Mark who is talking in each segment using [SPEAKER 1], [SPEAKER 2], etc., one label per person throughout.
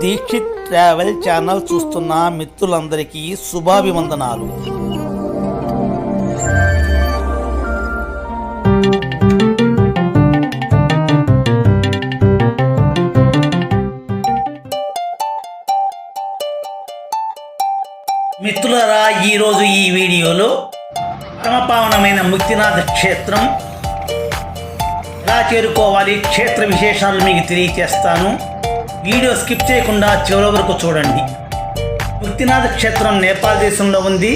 [SPEAKER 1] Dixit travel channel చూస్తున్న మిత్రులందరికీ శుభాభివందనాలు. మిత్రులారా, ఈరోజు ఈ వీడియోలో పరమపావనమైన ముక్తినాథ క్షేత్రం ఎలా చేరుకోవాలి, క్షేత్ర విశేషాలు మీకు తెలియచేస్తాను. వీడియో స్కిప్ చేయకుండా చివరి వరకు చూడండి. ముక్తినాథ క్షేత్రం నేపాల్ దేశంలో ఉంది.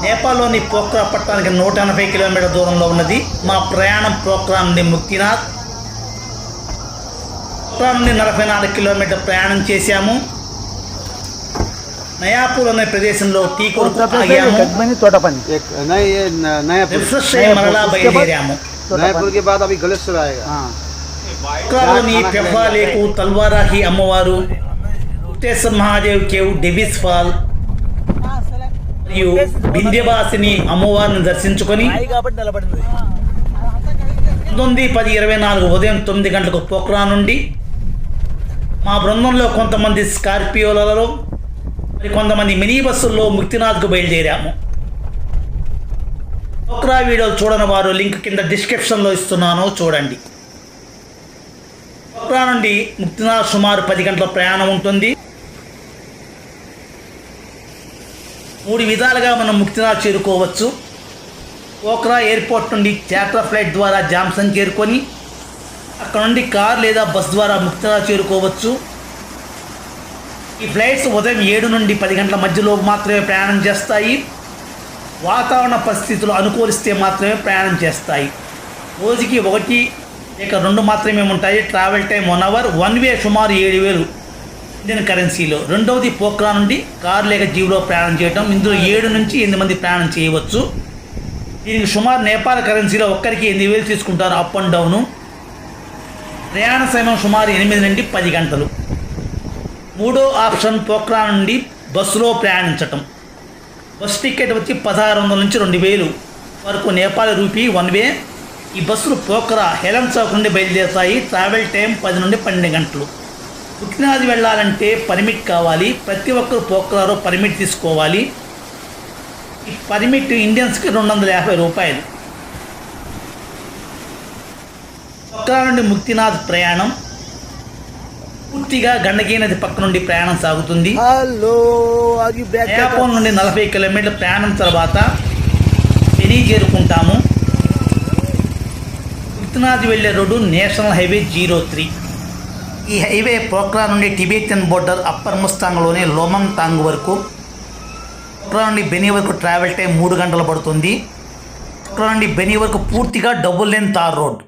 [SPEAKER 1] నేపాల్లోని పోఖ్రా పట్టణానికి 180 కిలోమీటర్ల దూరంలో ఉన్నది. మా ప్రయాణం పోఖ్రా నుండి ముక్తినాథ్. పోఖ్రా నుండి 44 కిలోమీటర్ల ప్రయాణం చేశాము. నయాపూర్ అనే ప్రదేశంలో టీ కొరకు ఆగాము. రిఫ్రెష్ అయ్యి మరలా బయలుదేరాము. పోఖ్రాలోని పెఫా లేకు, తల్వారాహి అమ్మవారు, Mukteshwar Mahadev cave, Davis fall మరియు బింధ్యవాసిని అమ్మవారిని దర్శించుకొని 19-10-24 ఉదయం 9 గంటలకు పోఖ్రా నుండి మా బృందంలో కొంతమంది స్కార్పియోలలో మరి కొంతమంది మినీ బస్సుల్లో ముక్తినాథ్కు బయలుదేరాము. పోఖ్రా వీడియోలు చూడని వారు లింక్ కింద డిస్క్రిప్షన్లో ఇస్తున్నాను, చూడండి. పోఖ్రా నుండి ముక్తినాథ్ సుమారు 10 గంటల ప్రయాణం ఉంటుంది. 3 విధాలుగా మనం ముక్తినాథ్ చేరుకోవచ్చు. పోఖ్రా ఎయిర్పోర్ట్ నుండి చార్టర్ ఫ్లైట్ ద్వారా జామ్సన్ చేరుకొని అక్కడ నుండి కార్ లేదా బస్ ద్వారా ముక్తినాథ్ చేరుకోవచ్చు. ఈ ఫ్లైట్స్ ఉదయం 7 నుండి 10 గంటల మధ్యలో మాత్రమే ప్రయాణం చేస్తాయి. వాతావరణ పరిస్థితులు అనుకూలిస్తే మాత్రమే ప్రయాణం చేస్తాయి. రోజుకి 1 లేక 2 మాత్రమే ఉంటాయి. Travel time 1 hour. 1 వే సుమారు 7,000 ఇండియన్ కరెన్సీలో. రెండవది పోఖ్రా నుండి కార్ లేక జీవులో ప్రయాణం చేయడం. ఇందులో 7 నుంచి 8 మంది ప్రయాణం చేయవచ్చు. దీనికి సుమారు నేపాల్ కరెన్సీలో ఒక్కరికి 8,000 తీసుకుంటారు అప్ అండ్ డౌను. ప్రయాణ సమయం సుమారు 8 నుండి 10 గంటలు. మూడో ఆప్షన్ పోఖ్రా నుండి బస్సులో ప్రయాణించటం. బస్ టికెట్ వచ్చి 1,600 నుంచి 2,000 వరకు నేపాల్ రూపీ 1 వే. ఈ బస్సులు పోఖ్రా హెలెన్ చౌక్ నుండి బయలుదేరుతాయి. ట్రావెల్ టైం 10 నుండి 12 గంటలు. ముక్తినాథ్ వెళ్ళాలంటే పర్మిట్ కావాలి. ప్రతి ఒక్కరు పోఖ్రాలో పర్మిట్ తీసుకోవాలి. ఈ పర్మిట్ ఇండియన్స్కి 250 రూపాయలు. పోఖ్రా నుండి ముక్తినాథ్ ప్రయాణం పూర్తిగా గండకీ నది పక్క నుండి ప్రయాణం సాగుతుంది. నయాపూర్ నుండి 40 కిలోమీటర్ల ప్రయాణం తర్వాత పెనీ చేరుకుంటాము. ముక్తినాథ్ వెళ్ళే రోడ్డు నేషనల్ హైవే 03. ఈ హైవే పోఖ్రా నుండి టిబెటియన్ బోర్డర్ అప్పర్ ముస్తాంగ్లోని లోమంగ్ తాంగ్ వరకు. పోఖ్రా నుండి బెనీ వరకు ట్రావెల్ టైం 3 గంటలు పడుతుంది. పోఖ్రా నుండి బెనీ వరకు పూర్తిగా double lane tar road.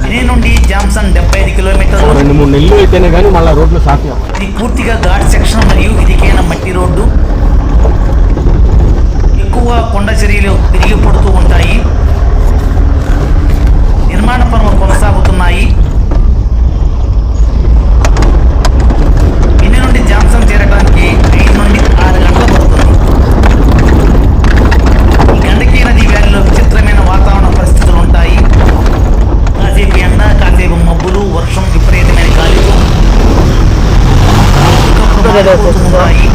[SPEAKER 1] Benny నుండి జామ్సన్ 75 కిలోమీటర్లు.
[SPEAKER 2] 2-3 నెలలు అయితేనే కానీ మళ్ళీ రోడ్లు సాధ్యం.
[SPEAKER 1] ఇది పూర్తిగా ఘాట్ సెక్షన్ మరియు ఇదికైన మట్టి రోడ్డు. ఎక్కువ కొండ చర్యలు తిరిగి పడుతూ ఉంటాయి. నిర్మాణ పనులు కొనసాగుతున్నాయి. బెనీ నుండి జామ్సన్ చేరడానికి 5 నుండి 6 గంటలు పడుతుంది. ఈ గండకీ నది వ్యాలీలో విచిత్రమైన వాతావరణ పరిస్థితులు ఉంటాయి. కాసేపు ఎండ, కాసేపు మబ్బులు, వర్షం, విపరీతమైన గాలితో ఉంటాయి.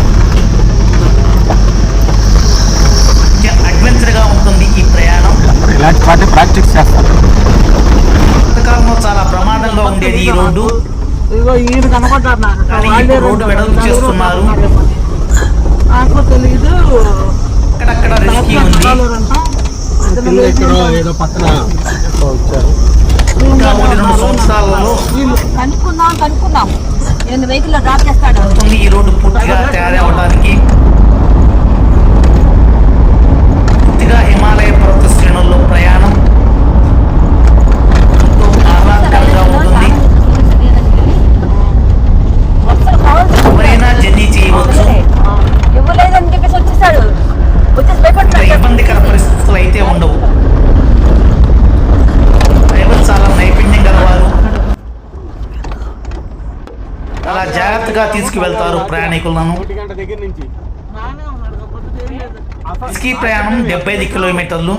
[SPEAKER 1] అడ్వెంచర్గా ఉంటుంది ఈ ప్రయాణం.
[SPEAKER 2] ఇలాంటి వాటి ప్రాక్టీస్ చేస్తారు.
[SPEAKER 1] కొంతకాలంలో చాలా ప్రమాదంగా ఉండేది ఈ రోడ్డు. కానీ ఇప్పుడు రోడ్డు వెడల్పు చేస్తున్నారు. అక్కడక్కడ రెస్క్యూ ఉంది.
[SPEAKER 2] ఏదో పక్కన
[SPEAKER 1] ఇంకా 1-2 సంవత్సరాలలో ఈ రోడ్డు పూర్తిగా తయారవడానికి. పూర్తిగా హిమాలయ పర్వత శ్రేణుల్లో ప్రయాణం ఎంతో ఆహ్లాదకరంగా ఉంటుంది. ఎవరైనా జర్నీ చేయవచ్చు. ఇబ్బందికర పరిస్థితులు అయితే ఉండవు. డ్రైవర్ చాలా నైపుణ్యం గలవారు. చాలా జాగ్రత్తగా తీసుకువెళ్తారు ప్రయాణికులను. స్కీ ప్రయాణం 75 కిలోమీటర్లు.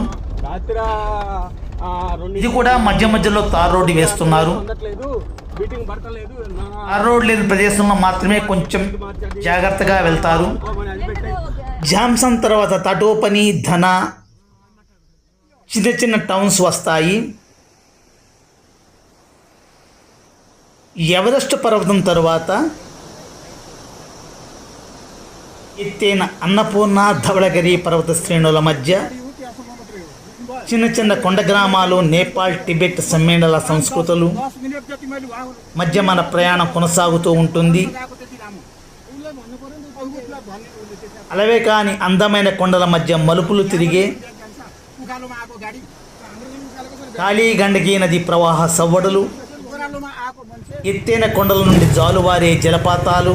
[SPEAKER 1] ఇది కూడా మధ్య మధ్యలో తార్ రోడ్డు వేస్తున్నారు. తార్ రోడ్ లేని ప్రదేశంలో మాత్రమే కొంచెం జాగ్రత్తగా వెళ్తారు. జామ్సన్ తర్వాత తటోపని, ధన, చిన్న చిన్న టౌన్స్ వస్తాయి. ఎవరెస్ట్ పర్వతం తర్వాత ఎత్తైన అన్నపూర్ణ, ధవళగిరి పర్వత శ్రేణుల మధ్య చిన్న చిన్న కొండ గ్రామాలు, నేపాల్, టిబెట్ సమ్మేళనాల సంస్కృతులు మధ్య మన ప్రయాణం కొనసాగుతూ ఉంటుంది. అలవే కాని అందమైన కొండల మధ్య మలుపులు తిరిగే కాళీ గండకీ నది ప్రవాహ సవ్వడులు, ఎత్తైన కొండల నుండి జాలువారే జలపాతాలు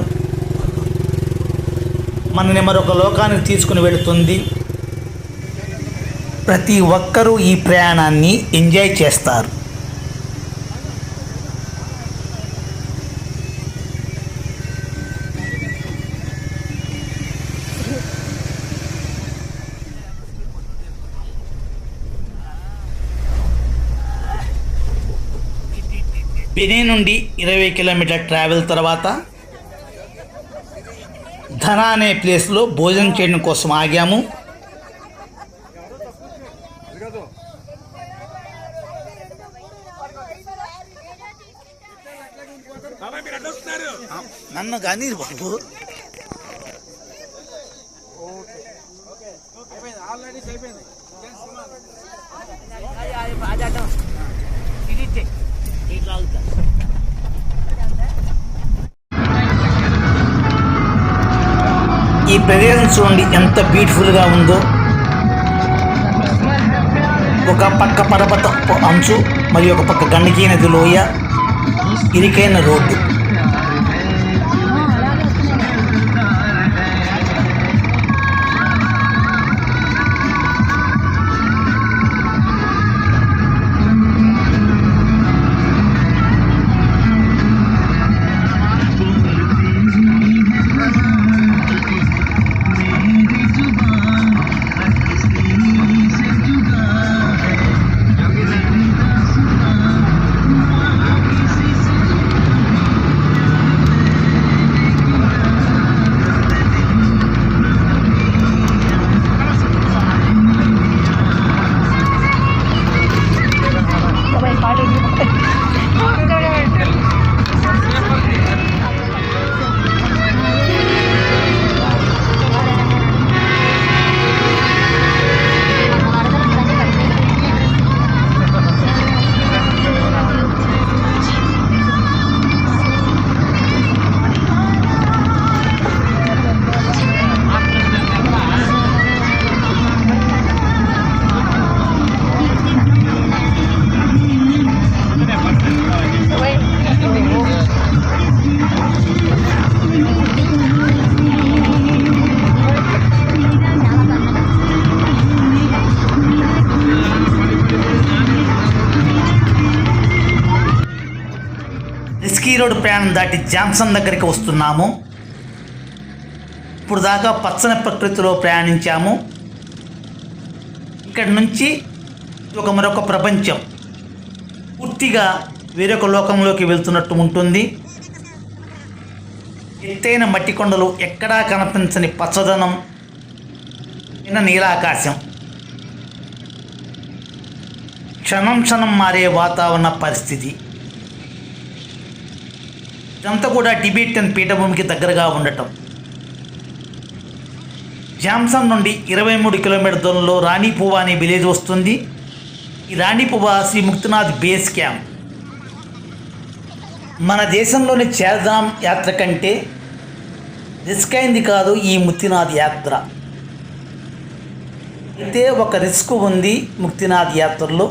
[SPEAKER 1] మనని మరొక లోకానికి తీసుకుని వెళుతుంది. ప్రతి ఒక్కరూ ఈ ప్రయాణాన్ని ఎంజాయ్ చేస్తారు. బెనీ నుండి 20 కిలోమీటర్ల ట్రావెల్ తర్వాత ధన అనే ప్లేస్లో భోజనం చేయడం కోసం ఆగాము. నన్ను కానీ బాబు ఈ ప్రదేశం చూడండి ఎంత బ్యూటిఫుల్గా ఉందో. ఒక పక్క పర్వత అంచు మరియు ఒక పక్క గండకీ నది లోయ, ఇరుకైన రోడ్డు. రిస్కీ రోడ్ ప్రయాణం దాటి జామ్సన్ దగ్గరికి వస్తున్నాము. ఇప్పుడు దాకా పచ్చని ప్రకృతిలో ప్రయాణించాము. ఇక్కడి నుంచి మరొక ప్రపంచం, పూర్తిగా వేరొక లోకంలోకి వెళ్తున్నట్టు ఉంటుంది. ఎత్తైన మట్టి కొండలు, ఎక్కడా కనిపించని పచ్చదనం, నీలాకాశం, క్షణం క్షణం మారే వాతావరణ పరిస్థితి. ఇదంతా కూడా టిబెటన్ పీఠభూమికి దగ్గరగా ఉండటం. జామ్సన్ నుండి 23 కిలోమీటర్ల దూరంలో రాణిపువా అనే విలేజ్ వస్తుంది. ఈ రాణిపువా శ్రీ ముక్తినాథ్ బేస్ క్యాంప్. మన దేశంలోని చార్ధామ్ యాత్ర కంటే రిస్క్ అయింది కాదు ఈ ముక్తినాథ్ యాత్ర. అయితే ఒక రిస్క్ ఉంది ముక్తినాథ్ యాత్రలో.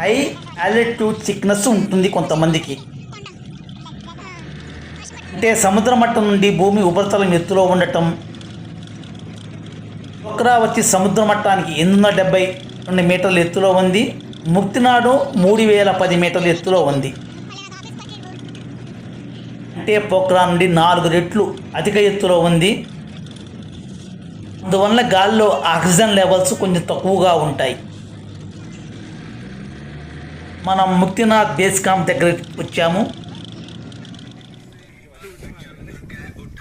[SPEAKER 1] హై ఆల్టిట్యూడ్ సిక్నెస్ ఉంటుంది కొంతమందికి. అంటే సముద్ర మట్టం నుండి భూమి ఉపరితలం ఎత్తులో ఉండటం. పోఖ్రా వచ్చి సముద్ర మట్టానికి 872 మీటర్ల ఎత్తులో ఉంది. ముక్తినాడు 3010 మీటర్ల ఎత్తులో ఉంది. అంటే పోఖ్రా నుండి 4 రెట్లు అధిక ఎత్తులో ఉంది. అందువల్ల గాలిలో ఆక్సిజన్ లెవెల్స్ కొంచెం తక్కువగా ఉంటాయి. మనం ముక్తినాథ్ బేస్ క్యాంప్ దగ్గరికి వచ్చాము.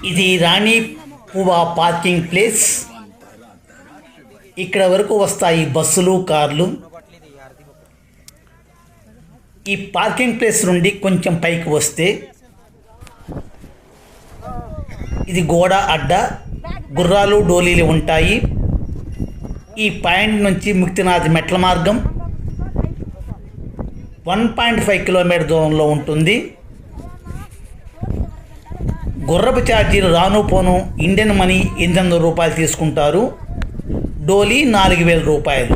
[SPEAKER 1] ఇది రాణి పువా పార్కింగ్ ప్లేస్. ఇక్కడ వరకు వస్తాయి బస్సులు, కార్లు. ఈ పార్కింగ్ ప్లేస్ నుండి కొంచెం పైకి వస్తే ఇది గోడ అడ్డ, గుర్రాలు, డోలీలు ఉంటాయి. ఈ పాయింట్ నుంచి ముక్తినాథ్ మెట్ల మార్గం 1.5 కిలోమీటర్ దూరంలో ఉంటుంది. గుర్రపు ఛార్జీలు రాను పోను ఇండియన్ మనీ 800 రూపాయలు తీసుకుంటారు. డోలీ 4000 రూపాయలు.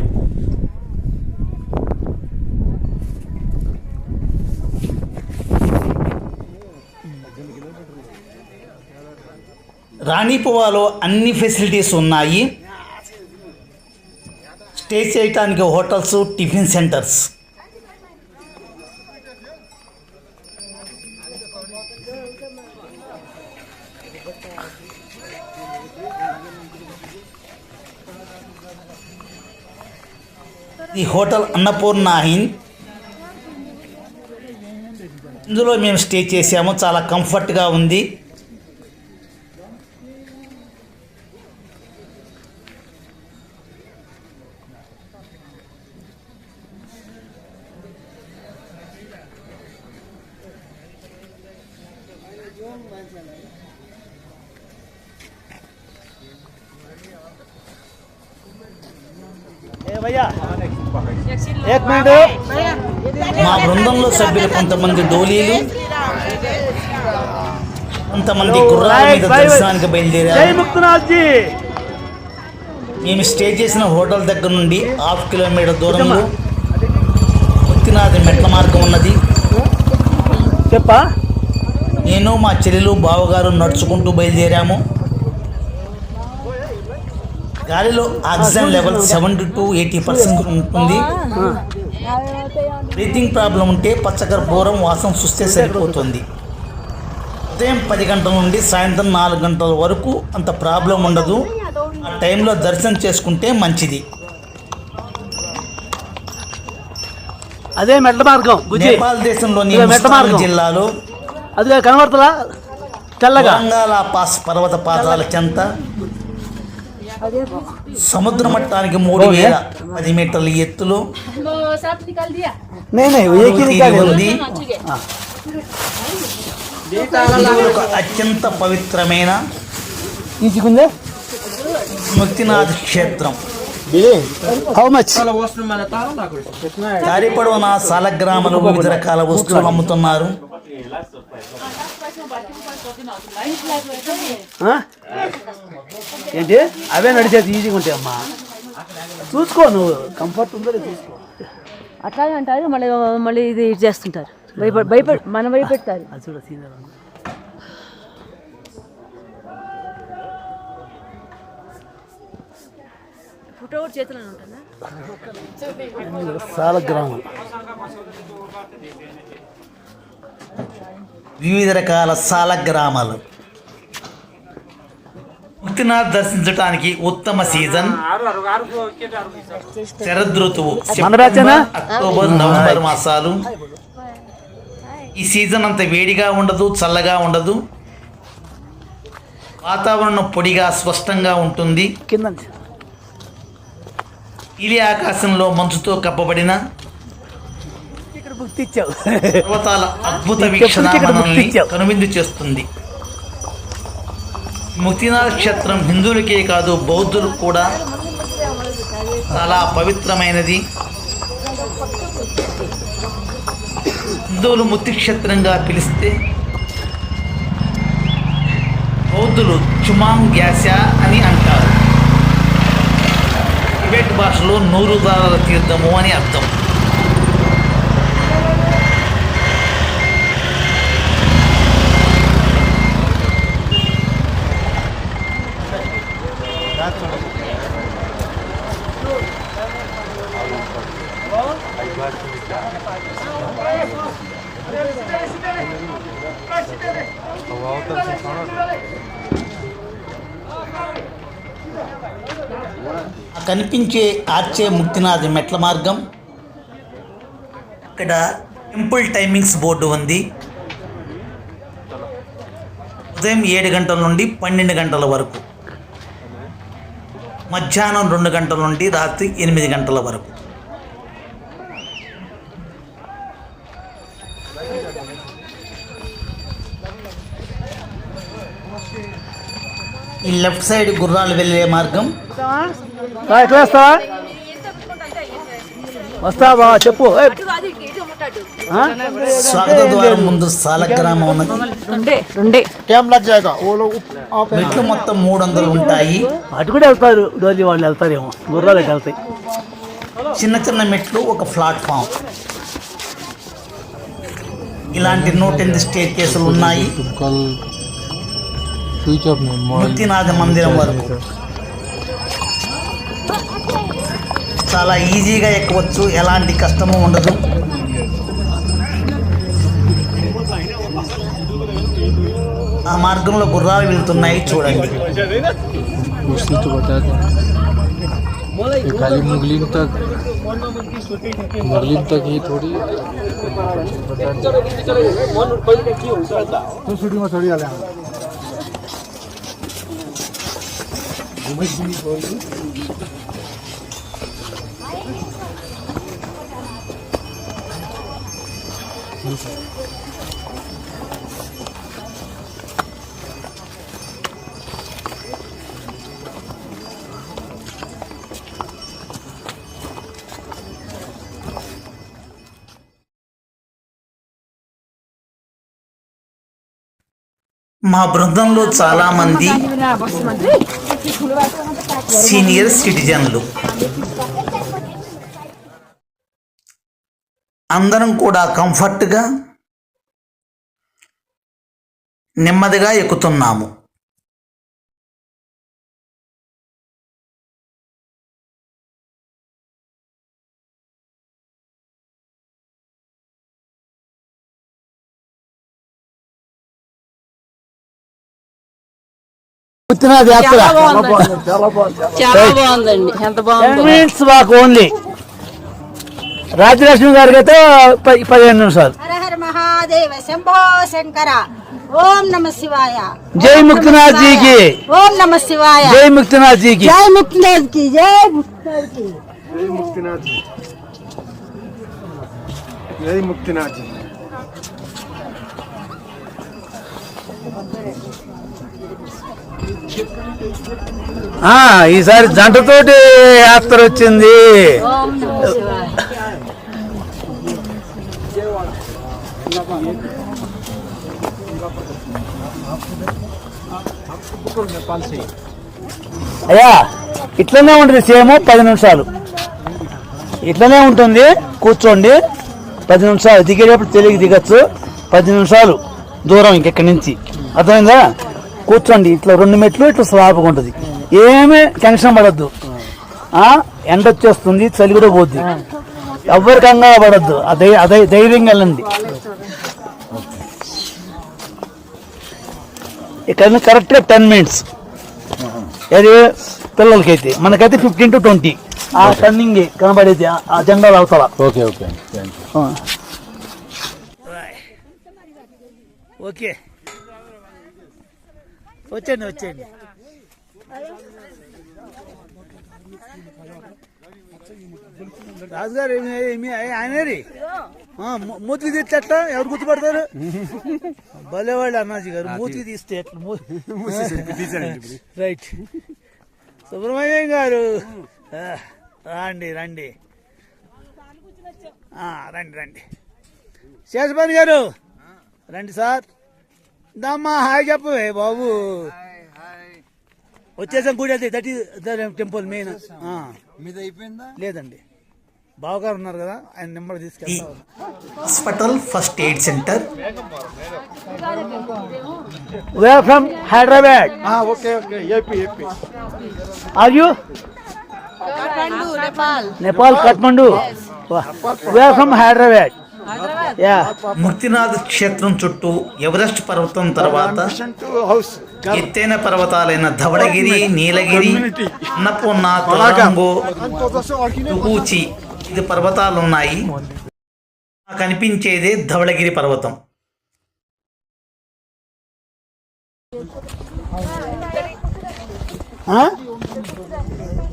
[SPEAKER 1] రాణిపువాలో అన్ని ఫెసిలిటీస్ ఉన్నాయి. స్టే చేయడానికి హోటల్స్, టిఫిన్ సెంటర్స్. ఈ హోటల్ అన్నపూర్ణ ఇన్. ఇందులో మేము స్టే చేసాము. చాలా కంఫర్ట్గా ఉంది. మా బృందంలో సభ్యులు కొంతమంది డోలీలు, కొంతమంది గుర్రాల మీద దర్శనానికి బయలుదేరారు. మేము స్టే చేసిన హోటల్ దగ్గర నుండి 1/2 కిలోమీటర్ దూరంలో ముక్తినాథ్ మెట్ల మార్గం ఉన్నది. నేను, మా చెల్లెలు, బావగారు నడుచుకుంటూ బయలుదేరాము. గాలిలో ఆక్సిజన్ లెవెల్ 70 to 80% ఉంటుంది. బ్రీతింగ్ ప్రాబ్లం ఉంటే పచ్చకర్పూరం వాసన చూస్తే సరిపోతుంది. ఉదయం 10 గంటల నుండి సాయంత్రం 4 గంటల వరకు అంత ప్రాబ్లం ఉండదు. ఆ టైంలో దర్శనం చేసుకుంటే మంచిది.
[SPEAKER 3] అదే మెట్ల మార్గం.
[SPEAKER 1] నేపాల్ దేశంలోని జిల్లాలో
[SPEAKER 3] అది కనబడుతుందా తెల్లగా
[SPEAKER 1] బంగాళా పాస్ పర్వత పాదాల చెంత సముద్ర మట్టానికి 3010 మీటర్ల ఎత్తులో ఉంది. ఒక అత్యంత పవిత్రమైన ముక్తినాథ్ క్షేత్రం. దారి పొడవునా సాలగ్రామాలు, వివిధ రకాల వస్తువులు అమ్ముతున్నారు.
[SPEAKER 3] ఏంటి అవే నడిచేది ఈజీగా ఉంటాయి అమ్మా. చూసుకో, నువ్వు కంఫర్ట్ ఉందో చూసుకో.
[SPEAKER 4] అట్లాగే అంటారు. మళ్ళీ మళ్ళీ ఇది చేస్తుంటారు. భయపడి మనం భయపెడతారు.
[SPEAKER 3] అది చూడ సీనియర్
[SPEAKER 4] ఫోటో కూడా చేతిలో ఉంటుందా?
[SPEAKER 3] సాలగ్రామం.
[SPEAKER 1] వివిధ రకాల సాలగ్రామాలు. ముక్తినాథ్ దర్శించడానికి ఉత్తమ సీజన్ శరదృతువు, అక్టోబర్, నవంబర్ మాసాలు. ఈ సీజన్ అంత వేడిగా ఉండదు, చల్లగా ఉండదు. వాతావరణం పొడిగా స్పష్టంగా ఉంటుంది. ఇలి ఆకాశంలో మంచుతో కప్పబడిన పర్వతాల అద్భుత వీక్షణ మనల్ని కనువిందు చేస్తుంది. ముక్తినాథ్ క్షేత్రం హిందువులకే కాదు, బౌద్ధులకు కూడా చాలా పవిత్రమైనది. హిందువులు ముక్తి క్షేత్రంగా పిలిస్తే బౌద్ధులు చుమాంగ్ గ్యాసా అని అంటారు. టిబెట్ భాషలో 100 దారాల తీర్థము అని అర్థం. కనిపించే ఆర్చే ముక్తినాథ్ మెట్ల మార్గం ఇక్కడ టెంపుల్ టైమింగ్స్ బోర్డు ఉంది. ఉదయం 7 గంటల నుండి 12 గంటల వరకు, మధ్యాహ్నం 2 గంటల నుండి రాత్రి 8 గంటల వరకు. ఈ లెఫ్ట్ సైడ్ గుర్రాలు వెళ్ళే మార్గం.
[SPEAKER 3] ఎట్లా వస్తావా? వస్తావా చెప్పు.
[SPEAKER 1] స్వాగత ద్వారం ముందు సాలగ్రామం ఉన్నది. మెట్లు మొత్తం 300 ఉంటాయి.
[SPEAKER 3] అటు కూడా వెళ్తారు, డోర్జీ వాళ్ళు వెళ్తారేమో, గుర్రాలు అటు వెళ్తాయి.
[SPEAKER 1] చిన్న చిన్న మెట్లు, ఒక ప్లాట్ఫామ్. ఇలాంటి 108 స్టేర్ కేసులు ఉన్నాయి ముక్తినాథ మందిరం వరకు. చాలా ఈజీగా ఎక్కవచ్చు, ఎలాంటి కష్టము ఉండదు. ఆ మార్గంలో గుర్రాలు వెళ్తున్నాయి చూడండి.
[SPEAKER 2] खाली मुगलिन तक ही थोड़ी तो शूटिंग में थोड़ी आले
[SPEAKER 1] మా బృందంలో చాలా మంది సీనియర్ సిటిజన్లు. అందరం కూడా కంఫర్ట్గా నెమ్మదిగా ఎక్కుతున్నాము.
[SPEAKER 3] Minutes walk only. రాజ్యలక్ష్మి గారికి అయితే 15 నిమిషాలు.
[SPEAKER 5] హర హర మహాదేవ శంభో శంకర. ఓం నమ శివాయ.
[SPEAKER 3] జై ముక్తినాథ్ జీకి.
[SPEAKER 5] ఓం నమ శివాయ.
[SPEAKER 3] జై ముక్తినాథ్ జీకి.
[SPEAKER 5] జై ముక్తినాథ్ కి. జై ముక్తినాథ్ కి.
[SPEAKER 2] जय मुक्तिनाथ जी, जय मुक्तिनाथ जी.
[SPEAKER 3] ఈసారి జంటతోటి యాత్ర వచ్చింది.
[SPEAKER 5] ఓం నమ శివాయ.
[SPEAKER 3] అయ్యా ఇట్లనే ఉంటుంది, సేమ్ 10 నిమిషాలు ఇట్లనే ఉంటుంది. కూర్చోండి, 10 నిమిషాలు. దిగేటప్పుడు తెలియక దిగచ్చు. 10 నిమిషాలు దూరం ఇంకెక్కడి నుంచి, అర్థమైందా? కూర్చోండి. ఇట్లా 2 మెట్లు, ఇట్లా స్లాబ్గా ఉంటుంది. ఏమీ టెన్షన్ పడద్దు. ఎండ వచ్చేస్తుంది, చలి కూడా పోద్ది. ఎవరి కంగారు పడద్దు. అదే ధైర్యంగా వెళ్ళండి. ఇక్కడ కరెక్ట్గా 10 మినిట్స్. అది పిల్లలకైతే, మనకైతే 15 to 20. ఆ టర్నింగ్ కనబడేది ఆ జెండాలు అవతల.
[SPEAKER 2] ఓకే ఓకే
[SPEAKER 3] ఓకే వచ్చేయండి వచ్చేయండి. రాజుగారు ఆయనరి మూతికి తీస్తే ఎట్లా? ఎవరు గుర్తుపడతారు? భలేవాళ్ళు అన్నాజీ గారు. మూతికి తీస్తే ఎట్లా? రైట్. సుబ్రహ్మణ్యం గారు రండి రండి రండి రండి. శేషపాణి గారు రండి సార్. దమ్మా హాయ్ చెప్పు బాబు. వచ్చేసాం గుడి. అది టెంపుల్ మెయిన్. లేదండి, బావగారు ఉన్నారు కదా, ఆయన నెంబర్ తీసుకెళ్తా.
[SPEAKER 1] Hospital first aid center.
[SPEAKER 3] Where from Hyderabad.
[SPEAKER 2] Okay okay. AP AP.
[SPEAKER 3] Are you? Nepal, Kathmandu. Where from Hyderabad.
[SPEAKER 1] Muktinath క్షేత్రం చుట్టూ ఎవరెస్ట్ పర్వతం తర్వాత ఎత్తైన పర్వతాలైన ధవళగిరి, నీలగిరి, అన్నపూర్ణ, తొలరంగు, టుకూచి ఇది పర్వతాలున్నాయి. కనిపించేదే ధవళగిరి పర్వతం.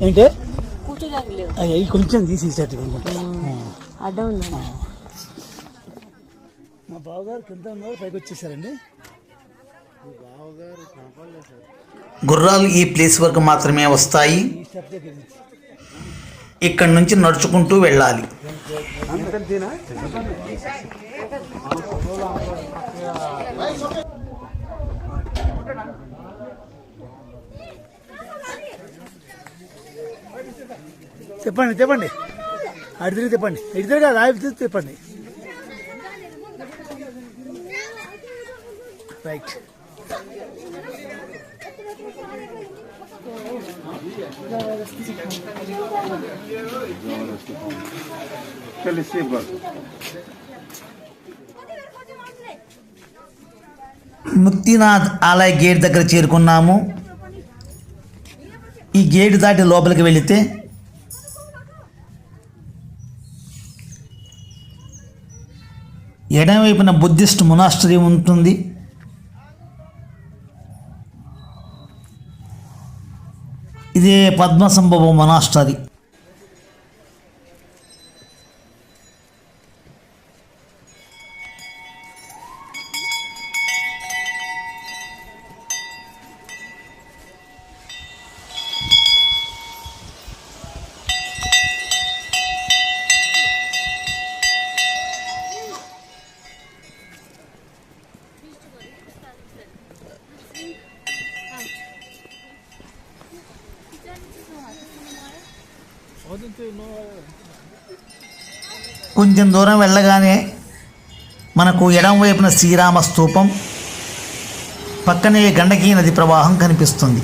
[SPEAKER 3] ఏంటి అయ్యి కొంచెం తీసేసేట్టు
[SPEAKER 4] అడ్డం ఉంది.
[SPEAKER 3] మా బావగారు కింద ఉన్నారు, పైకి వచ్చేసారండి.
[SPEAKER 1] గుర్రాలు ఈ ప్లేస్ వరకు మాత్రమే వస్తాయి.
[SPEAKER 3] ఈ స్టెప్ దగ్గర నుంచి
[SPEAKER 1] ఇక్కడి నుంచి నడుచుకుంటూ వెళ్ళాలి.
[SPEAKER 3] తిప్పండి తిప్పండి, అటు తిరిగి తిప్పండి, ఇటు తిరిగి రాయి తిరిగి తిప్పండి. రైట్.
[SPEAKER 1] ముక్తినాథ్ ఆలయ గేట్ దగ్గర చేరుకున్నాము. ఈ గేట్ దాటి లోపలికి వెళితే ఎడమవైపున బుద్ధిస్ట్ మొనాస్టరీ ఉంటుంది. ఇదే పద్మసంభవ మొనాస్టరీ. కొంచెం దూరం వెళ్ళగానే మనకు ఎడమ వైపున శ్రీరామ స్తూపం, పక్కనే గండకీ నది ప్రవాహం కనిపిస్తుంది.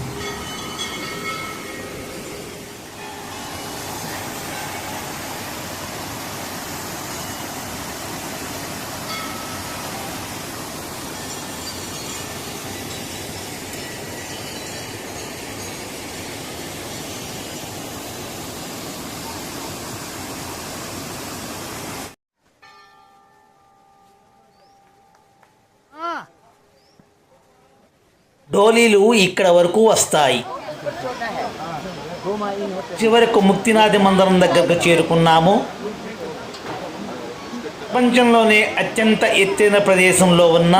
[SPEAKER 1] డోలీలు ఇక్కడ వరకు వస్తాయి. చివరకు ముక్తినాథ మందిరం దగ్గరకు చేరుకున్నాము. ప్రపంచంలోనే అత్యంత ఎత్తైన ప్రదేశంలో ఉన్న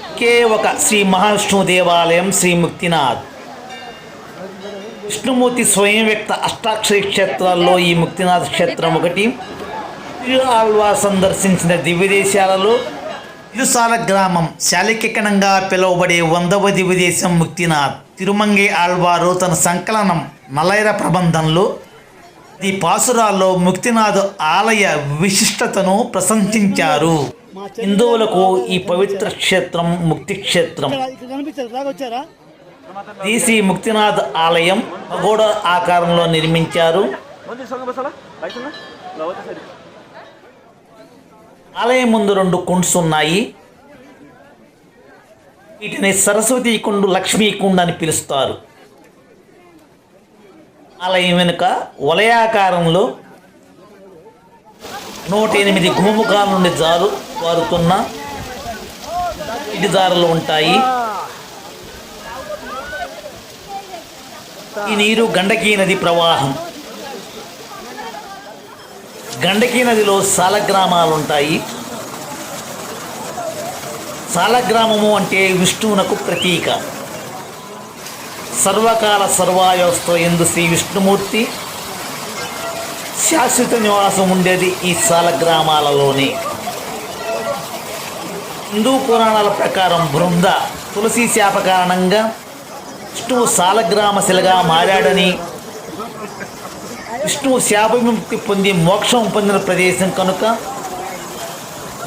[SPEAKER 1] ఒకే ఒక శ్రీ మహావిష్ణువు దేవాలయం శ్రీ ముక్తినాథ్. విష్ణుమూర్తి స్వయం వ్యక్త అష్టాక్షరి క్షేత్రాల్లో ఈ ముక్తినాథ్ క్షేత్రం ఒకటి. ఆళ్వార్ సందర్శించిన దివ్యదేశాలలో తిరుసాల గ్రామం శాలికణంగా పిలువబడే 100వ దివ్యదేశం ముక్తినాథ్. తిరుమంగై ఆళ్వారు తన సంకలనం నలైర ప్రబంధంలో ఈ పాసురాల్లో ముక్తినాథ్ ఆలయ విశిష్టతను ప్రశంసించారు. హిందువులకు ఈ పవిత్ర క్షేత్రం ముక్తి క్షేత్రం. శ్రీ ముక్తినాథ్ ఆలయం పగోడ ఆకారంలో నిర్మించారు. ఆలయం ముందు 2 కుండ్స్ ఉన్నాయి. వీటిని సరస్వతి కుండు, లక్ష్మీ కుండు అని పిలుస్తారు. ఆలయం వెనుక వలయాకారంలో 108 గోముఖాల నుండి వారుతున్న ఇటుదారులు ఉంటాయి. ఈ నీరు గండకీ నది ప్రవాహం. గండకీ నదిలో సాలగ్రామాలు ఉంటాయి. సాలగ్రామము అంటే విష్ణువునకు ప్రతీక. సర్వకాల సర్వాయోస్తో ఎందు శ్రీ విష్ణుమూర్తి శాశ్వత నివాసం ఉండేది ఈ సాలగ్రామాలలోనే. హిందూ పురాణాల ప్రకారం బృంద తులసి శాప కారణంగా విష్ణువు సాలగ్రామ శిలగా మారాడని, విష్ణువు శాప విముక్తి పొంది మోక్షం పొందిన ప్రదేశం కనుక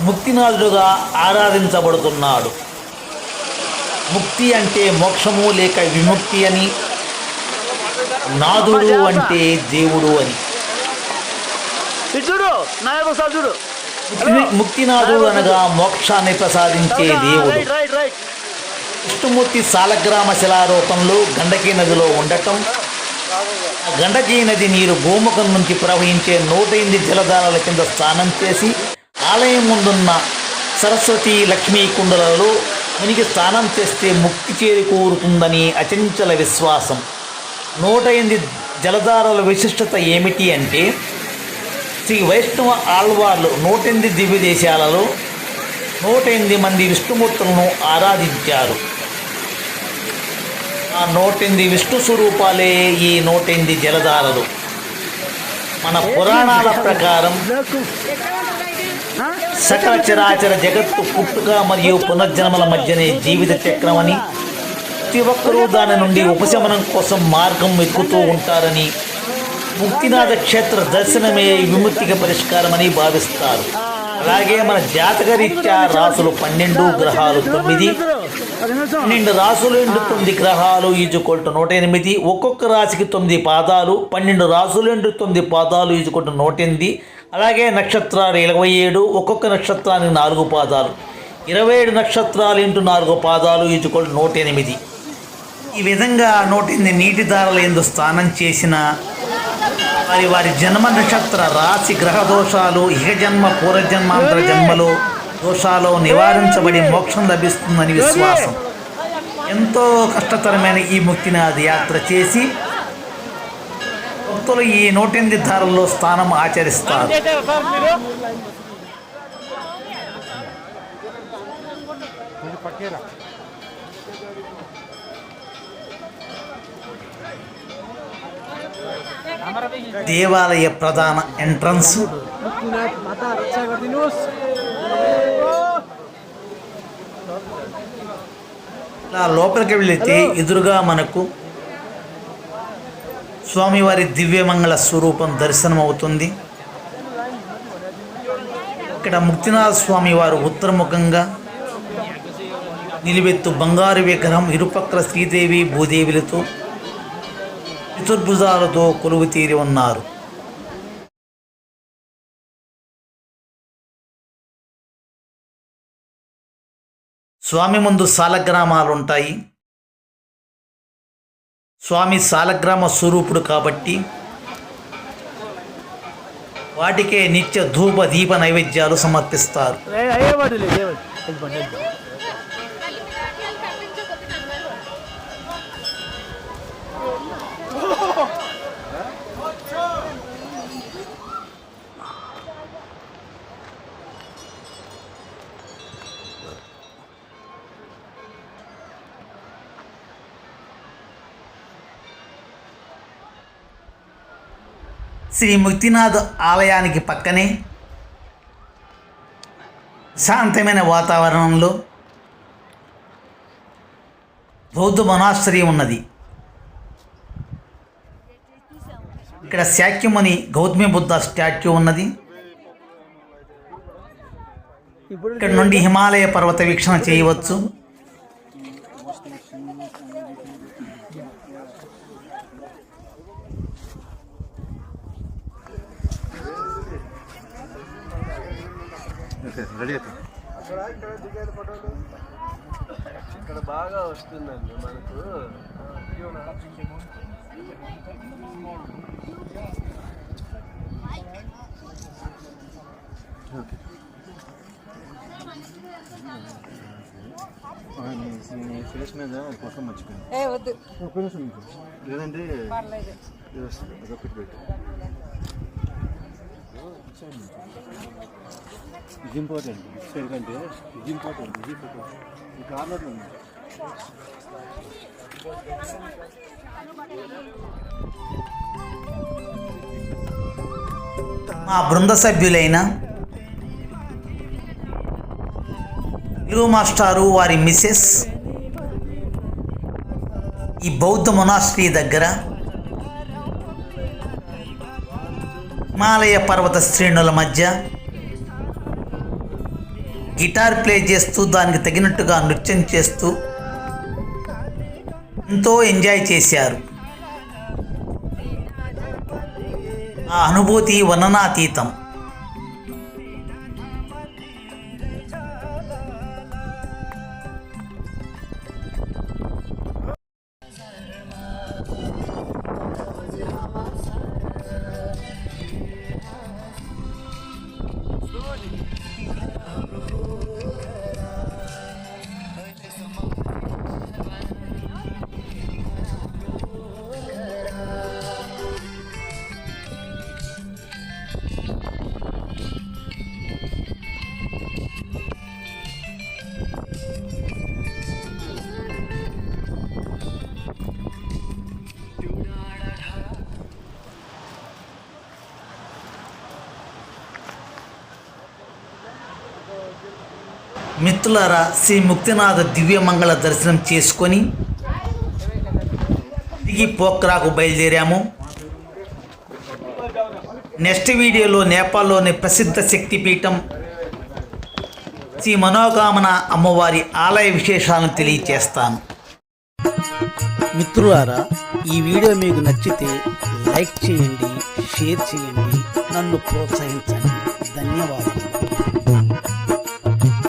[SPEAKER 1] ముక్తినాథుడుగా ఆరాధించబడుతున్నాడు. ముక్తి అంటే మోక్షము లేక విముక్తి అని, నాథుడు అంటే దేవుడు అని. ముక్తినాథుడు అనగా మోక్షాన్ని ప్రసాదించే దేవుడు. విష్ణుమూర్తి సాలగ్రామ శిలారూపంలో గండకీ నదిలో ఉండటం గండకీ నది నీరు గోముఖం నుంచి ప్రవహించే 108 జలధారాల కింద స్నానం చేసి ఆలయం ముందున్న సరస్వతి లక్ష్మీ కుండలలో మునిగి స్నానం చేస్తే ముక్తి చేకూరుతుందని అచంచల విశ్వాసం. 108 జలధారాల విశిష్టత ఏమిటి అంటే, శ్రీ వైష్ణవ ఆళ్వార్లు 108 దివ్య దేశాలలో 108 మంది విష్ణుమూర్తులను ఆరాధించారు. ఆ 108 విష్ణు స్వరూపాలే ఈ 108 జలధారలు. మన పురాణాల ప్రకారం సకల చరాచర జగత్తు పుట్టుక మరియు పునర్జన్మల మధ్యనే జీవిత చక్రమని, ప్రతి ఒక్కరూ దాని నుండి ఉపశమనం కోసం మార్గం వెతుకుతూ ఉంటారని, ముక్తినాథ క్షేత్ర దర్శనమే విముక్తికి పరిష్కారమని భావిస్తారు. అలాగే మన జాతకరీత్యా రాసులు 12, గ్రహాలు 9. 12 రాసులు 9 గ్రహాలు ఈజుకొల్టు 108. ఒక్కొక్క రాశికి 9 పాదాలు. 12 రాసులు 9 పాదాలు ఈజుకొల్టు 108. అలాగే నక్షత్రాలు 27. ఒక్కొక్క నక్షత్రానికి 4 పాదాలు. 27 నక్షత్రాలు × 4 పాదాలు ఈజుకొల్టు 108. ఈ విధంగా 108 నీటి ధారల యందు స్నానం చేసిన వారి జన్మ నక్షత్ర రాశి గ్రహ దోషాలు, ఇహ జన్మ పూర్వజన్మాంతర జన్మలో దోషాలు నివారించబడి మోక్షం లభిస్తుందని విశ్వాసం. ఎంతో కష్టతరమైన ఈ ముక్తినాథ యాత్ర చేసి భక్తులు ఈ 108 ధారల్లో స్నానం ఆచరిస్తారు. దేవాలయ ప్రధాన ఎంట్రన్స్. ఇలా లోపలికి వెళితే ఎదురుగా మనకు స్వామివారి దివ్యమంగళ స్వరూపం దర్శనం అవుతుంది. ఇక్కడ ముక్తినాథ స్వామి వారు ఉత్తరముఖంగా నిలువెత్తు బంగారు విగ్రహం, ఇరుపక్కల శ్రీదేవి భూదేవులతో చతుర్భుజాలతో కొలువు తీరి ఉన్నారు. స్వామి ముందు సాలగ్రామాలు ఉంటాయి. స్వామి సాలగ్రామ స్వరూపుడు కాబట్టి వాటికే నిత్య ధూప దీప నైవేద్యాలు సమర్పిస్తారు. శ్రీ ముక్తినాథ్ ఆలయానికి పక్కనే శాంతమైన వాతావరణంలో బౌద్ధ మొనాస్టరీ ఉన్నది. ఇక్కడ శాక్యముని గౌతమి బుద్ధ స్టాట్యూ ఉన్నది. ఇక్కడ నుండి హిమాలయ పర్వత వీక్షణ చేయవచ్చు.
[SPEAKER 2] ఇక్కడ బాగా వస్తుందండి మనకు. ఫేస్ మీద పక్కన మర్చిపోయింది లేదంటే అదొకటి పెట్టు. ఇది ఇంపార్టెంట్. సైడ్ కంటే ఇది ఇంపార్టెంట్. ఈ కార్నర్లో ఉంది.
[SPEAKER 1] మా బృంద సభ్యులైన తెలుగు మాస్టారు వారి మిసెస్ ఈ బౌద్ధ మొనాస్ట్రీ దగ్గర హిమాలయ పర్వత శ్రేణుల మధ్య గిటార్ ప్లే చేస్తూ దానికి తగినట్టుగా నృత్యం చేస్తూ ఎంతో ఎంజాయ్ చేశారు. ఆ అనుభూతి వర్ణనాతీతం. మిత్రులారా, శ్రీ ముక్తినాథ దివ్యమంగళ దర్శనం చేసుకొని తిరిగి పోఖ్రాకు బయలుదేరాము. నెక్స్ట్ వీడియోలో నేపాల్లోని ప్రసిద్ధ శక్తిపీఠం శ్రీ మనోకామన అమ్మవారి ఆలయ విశేషాలను తెలియచేస్తాను.
[SPEAKER 3] మిత్రులారా, ఈ వీడియో మీకు నచ్చితే లైక్ చేయండి, షేర్ చేయండి, నన్ను ప్రోత్సహించండి. ధన్యవాదాలు.